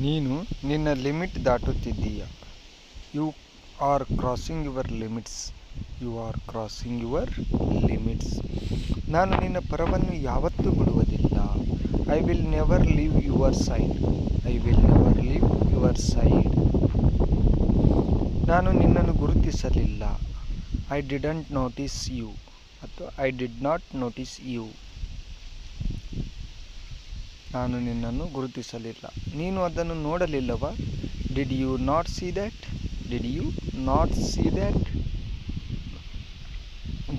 ನೀನು ನಿನ್ನ ಲಿಮಿಟ್ ದಾಟುತ್ತಿದ್ದೀಯ. You are crossing your limits. You are crossing your limits. ನಾನು ನಿನ್ನ ಪರವನ್ನು ಯಾವತ್ತೂ ಬಿಡುವುದಿಲ್ಲ. I will never leave your side. I will never leave your side. ನಾನು ನಿನ್ನನ್ನು ಗುರುತಿಸಲಿಲ್ಲ. ಐ ಡಿಡಂಟ್ ನೋಟಿಸ್ ಯು ಅಥವಾ I did not notice you. ನಾನು ನಿನ್ನನ್ನು ಗುರುತಿಸಲಿಲ್ಲ. ನೀನು ಅದನ್ನು ನೋಡಲಿಲ್ಲವಾ? Did you not see that? Did you not see that?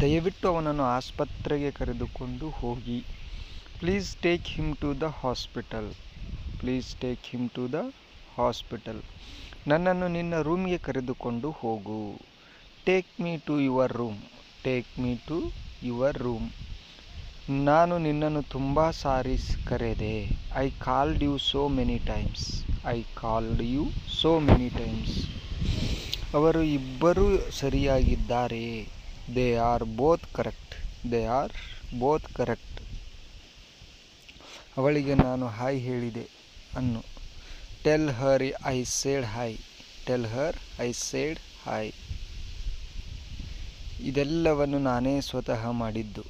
ದಯವಿಟ್ಟು ಅವನನ್ನು ಆಸ್ಪತ್ರೆಗೆ ಕರೆದುಕೊಂಡು ಹೋಗಿ. Please take him to the hospital. Please take him to the hospital. ನನ್ನನ್ನು ನಿನ್ನ ರೂಮ್ಗೆ ಕರೆದುಕೊಂಡು ಹೋಗು. Take me to your room. Take me to your room. ನಾನು ನಿನ್ನನ್ನು ತುಂಬ ಸಾರಿ ಕರೆದೆ. I called you so many times. I called you so many times. ಅವರು ಇಬ್ಬರೂ ಸರಿಯಾಗಿದ್ದಾರೆ. They are both correct. They are both correct. ಅವಳಿಗೆ ನಾನು ಹಾಯ್ ಹೇಳಿದೆ ಅನ್ನು. Tell her I said hi. Tell her I said hi. ಇದೆಲ್ಲವನ್ನು ನಾನೇ ಸ್ವತಃ ಮಾಡಿದ್ದು.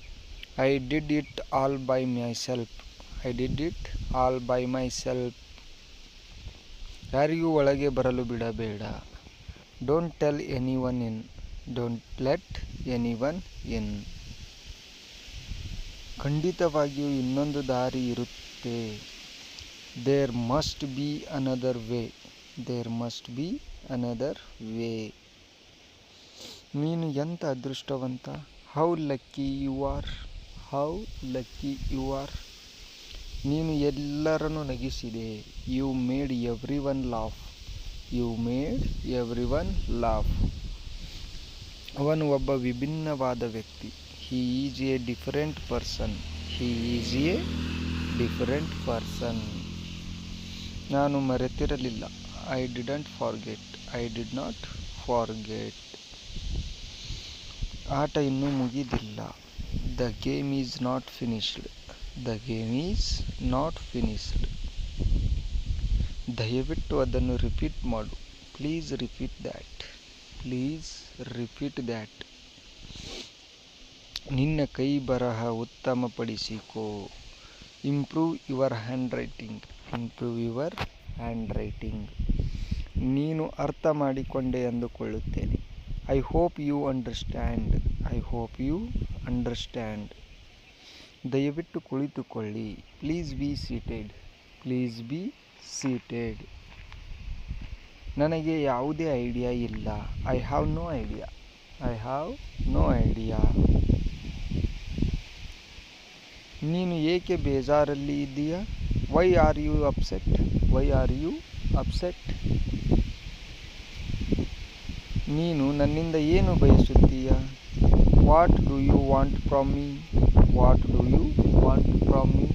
I did it all by myself. I did it all by myself. ಯಾರಿಗೂ ಒಳಗೆ ಬರಲು ಬಿಡಬೇಡ. Don't tell anyone in. Don't let anyone in. ಖಂಡಿತವಾಗಿಯೂ ಇನ್ನೊಂದು ದಾರಿ ಇರುತ್ತೆ. There must be another way. There must be another way. ನೀನು ಎಂಥ ಅದೃಷ್ಟವಂತ. How lucky you are. How lucky you are. ನೀನು ಎಲ್ಲರನ್ನು ನಗಿಸಿದೆ. You made every one laugh. You made every one laugh. ಅವನು ಒಬ್ಬ ವಿಭಿನ್ನವಾದ ವ್ಯಕ್ತಿ. He is a different person. He is a different person. ನಾನು ಮರೆತಿರಲಿಲ್ಲ. I didn't forget. I did not forget. ಆಟ ಇನ್ನೂ ಮುಗಿದಿಲ್ಲ. The game is not finished. The game is not finished. ದಯವಿಟ್ಟು ಅದನ್ನು ರಿಪೀಟ್ ಮಾಡು. Please repeat that. Please repeat that. ನಿನ್ನ ಕೈ ಬರಹ ಉತ್ತಮಪಡಿಸಿಕೋ. Improve your hand writing. Improve your hand writing. ನೀನು ಅರ್ಥ ಮಾಡಿಕೊಂಡೆ ಎಂದುಕೊಳ್ಳುತ್ತೇನೆ. I hope you understand. I hope you understand. ದಯವಿಟ್ಟು ಕುಳಿತುಕೊಳ್ಳಿ. Please be seated. Please be seated. ನನಗೆ ಯಾವುದೇ ಐಡಿಯಾ ಇಲ್ಲ. I have no idea. I have no idea. ನೀನು ಏಕೆ ಬೇಜಾರಲ್ಲಿ ಇದ್ದೀಯಾ? Why are you upset? Why are you upset? ನೀನು ನನ್ನಿಂದ ಏನು ಬಯಸುತ್ತೀಯ? What do you want from me? What do you want from me?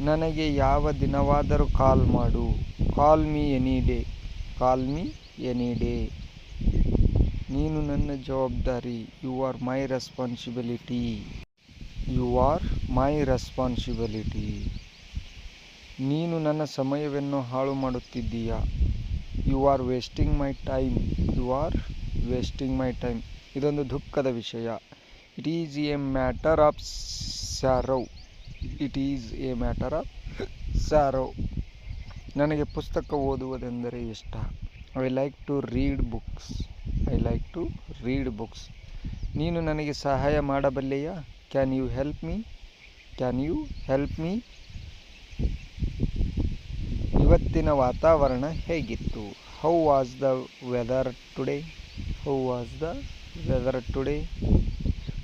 ನನಗೆ ಯಾವ ದಿನವಾದರೂ ಕಾಲ್ ಮಾಡು. Call me any day. Call me any day. ನೀನು ನನ್ನ ಜವಾಬ್ದಾರಿ. You are my responsibility. You are my responsibility. ನೀನು ನನ್ನ ಸಮಯವನ್ನು ಹಾಳು ಮಾಡುತ್ತಿದ್ದೀಯಾ? You are wasting my time. You are wasting my time. ಇದೊಂದು ದುಃಖದ ವಿಷಯ. It is a matter of sorrow. It is a matter of sorrow. ನನಗೆ ಪುಸ್ತಕ ಓದುವುದೆಂದರೆ ಇಷ್ಟ. I like to read books. I like to read books. ನೀನು ನನಗೆ ಸಹಾಯ ಮಾಡಬಲ್ಲೆಯಾ? Can you help me? Can you help me? ಇವತ್ತಿನ ವಾತಾವರಣ ಹೇಗಿತ್ತು? How was the weather today? How was the weather today?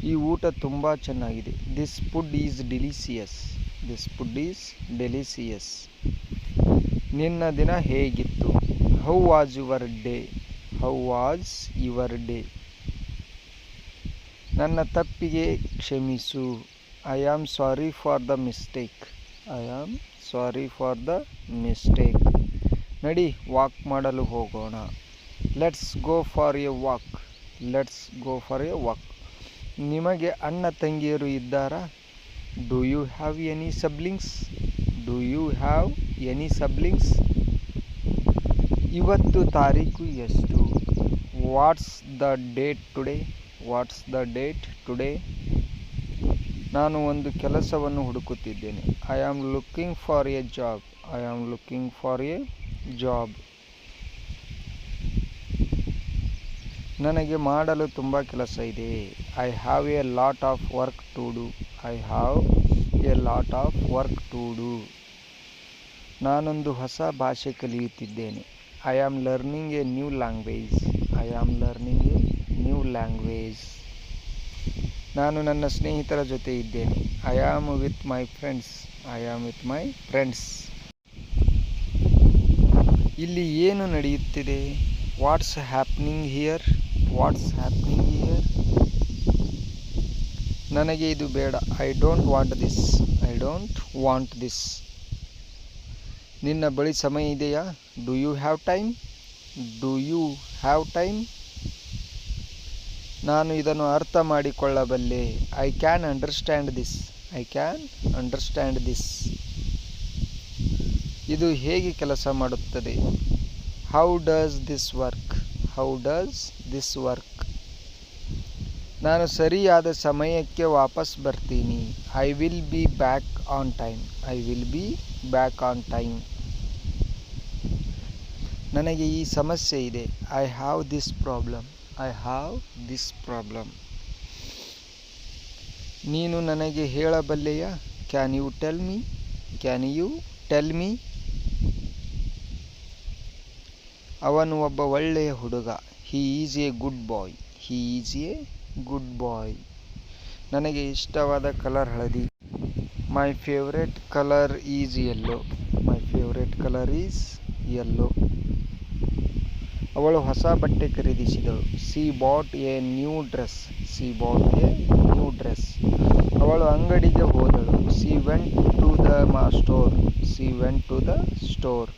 ಈ ಊಟ ತುಂಬ ಚೆನ್ನಾಗಿದೆ. This food is delicious. This food is delicious. ನಿನ್ನ ದಿನ ಹೇಗಿತ್ತು? How was your day? How was your day? ನನ್ನ ತಪ್ಪಿಗೆ ಕ್ಷಮಿಸು. I am sorry for the mistake. I am sorry for the mistake. ನಡಿ, ವಾಕ್ ಮಾಡಲು ಹೋಗೋಣ. Let's go for a walk. Let's go for a walk. ನಿಮಗೆ ಅಣ್ಣ ತಂಗಿಯರು ಇದ್ದಾರಾ? Do you have any siblings? Do you have any siblings? ಇವತ್ತು ತಾರೀಕು ಎಷ್ಟು? What's the date today? What's the date today? ನಾನು ಒಂದು ಕೆಲಸವನ್ನು ಹುಡುಕುತ್ತಿದ್ದೇನೆ. I am looking for a job. I am looking for a job. ನನಗೆ ಮಾಡಲು ತುಂಬ ಕೆಲಸ ಇದೆ. I have a lot of work to do. I have a lot of work to do. ನಾನೊಂದು ಹೊಸ ಭಾಷೆ ಕಲಿಯುತ್ತಿದ್ದೇನೆ. I am learning a new language. I am learning a new language. ನಾನು ನನ್ನ ಸ್ನೇಹಿತರ ಜೊತೆ ಇದ್ದೇನೆ. I am with my friends. I am with my friends. ಇಲ್ಲಿ ಏನು ನಡೆಯುತ್ತಿದೆ? What's happening here? What's happening here? ನನಗೆ ಇದು ಬೇಡ. I don't want this. I don't want this. ನಿನ್ನ ಬಳಿ ಸಮಯ ಇದೆಯಾ? Do you have time? Do you have time? ನಾನು ಇದನ್ನು ಅರ್ಥ ಮಾಡಿಕೊಳ್ಳಬಲ್ಲೆ. I can understand this. I can understand this. ಇದು ಹೇಗೆ ಕೆಲಸ ಮಾಡುತ್ತದೆ? How does this work? How does this work? ನಾನು ಸರಿಯಾದ ಸಮಯಕ್ಕೆ ವಾಪಸ್ ಬರ್ತೀನಿ. I will be back on time. I will be back on time. ನನಗೆ ಈ ಸಮಸ್ಯೆ ಇದೆ. I have this problem. I have this problem. ನೀನು ನನಗೆ ಹೇಳಬಲ್ಲೆಯಾ? Can you tell me? Can you tell me? ಅವನು ಒಬ್ಬ ಒಳ್ಳೆಯ ಹುಡುಗ. He is a good boy. He is a good boy. ನನಗೆ ಇಷ್ಟವಾದ ಕಲರ್ ಹಳದಿ. My favourite colour is yellow. My favourite colour is yellow. ಅವಳು ಹೊಸ ಬಟ್ಟೆ ಖರೀದಿಸಿದಳು. She bought a new dress. She bought a new dress. ಅವಳು ಅಂಗಡಿಗೆ ಹೋದಳು. She went to the store. She went to the store.